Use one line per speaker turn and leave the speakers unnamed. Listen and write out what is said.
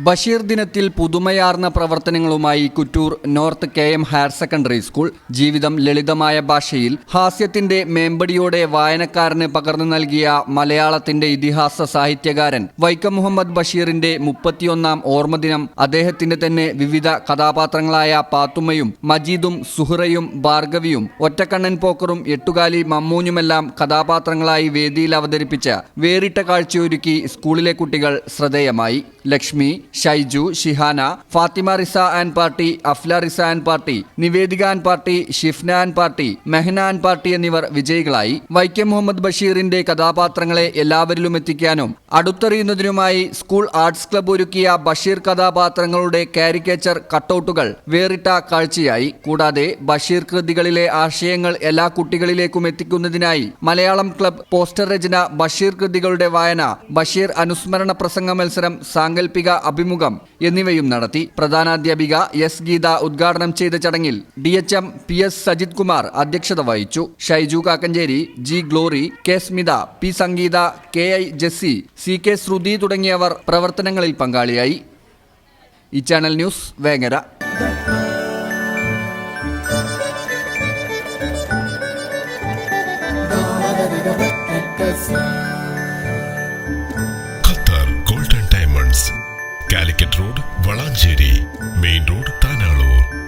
ബഷീർ ദിനത്തിൽ പുതുമയാർന്ന പ്രവർത്തനങ്ങളുമായി Kuttoor north KM higher secondary school. ജീവിതം ലളിതമായ ഭാഷയിൽ ഹാസ്യത്തിന്റെ മേമ്പടിയോടെ വായനക്കാരന് പകർന്നു നൽകിയ മലയാളത്തിന്റെ ഇതിഹാസ സാഹിത്യകാരൻ വൈക്കം മുഹമ്മദ് ബഷീറിന്റെ 31ാം ഓർമ്മദിനം അദ്ദേഹത്തിന്റെ തന്നെ വിവിധ കഥാപാത്രങ്ങളായ പാത്തുമ്മയും മജീദും സുഹ്റയും ഭാർഗവിയും ഒറ്റക്കണ്ണൻ പോക്കറും എട്ടുകാലി മമ്മൂഞ്ഞുമെല്ലാം കഥാപാത്രങ്ങളായി വേദിയിൽ അവതരിപ്പിച്ച വേറിട്ട കാഴ്ചയൊരുക്കി സ്കൂളിലെ കുട്ടികൾ ശ്രദ്ധേയമായി. Lakshmi, Shaiju, Shihana, Fathima Riza and party, Afla Riza and party, Nivedika and party, Shifna and party, Mehna and party എന്നിവർ വിജയികളായി. വൈക്കം മുഹമ്മദ് ബഷീറിന്റെ കഥാപാത്രങ്ങളെ എല്ലാവരിലും എത്തിക്കാനും അടുത്തറിയുന്നതിനുമായി സ്കൂൾ ആർട്സ് ക്ലബ്ബ് ഒരുക്കിയ ബഷീർ കഥാപാത്രങ്ങളുടെ കാരിക്കേച്ചർ കട്ടൗട്ടുകൾ വേറിട്ട കാഴ്ചയായി. കൂടാതെ ബഷീർ കൃതികളിലെ ആശയങ്ങൾ എല്ലാ കുട്ടികളിലേക്കും എത്തിക്കുന്നതിനായി മലയാളം ക്ലബ്ബ് പോസ്റ്റർ രചന, ബഷീർ കൃതികളുടെ വായന, ബഷീർ അനുസ്മരണ പ്രസംഗ മത്സരം, സാങ്കല്പിക അഭിമുഖം എന്നിവയും നടത്തി. പ്രധാനാധ്യാപിക S. ഗീത ഉദ്ഘാടനം ചെയ്ത ചടങ്ങിൽ DHM PS സജിത് കുമാർ അധ്യക്ഷത വഹിച്ചു. Shaiju Kakkanchery, G. Glory, K. Smitha, P. Sangeetha, KI. Jessy, CK. Sruthi തുടങ്ങിയവർ പ്രവർത്തനങ്ങളിൽ പങ്കാളിയായി. ഈ channel news Vengara.
Calicut road, Valanchery main road, Tanalur.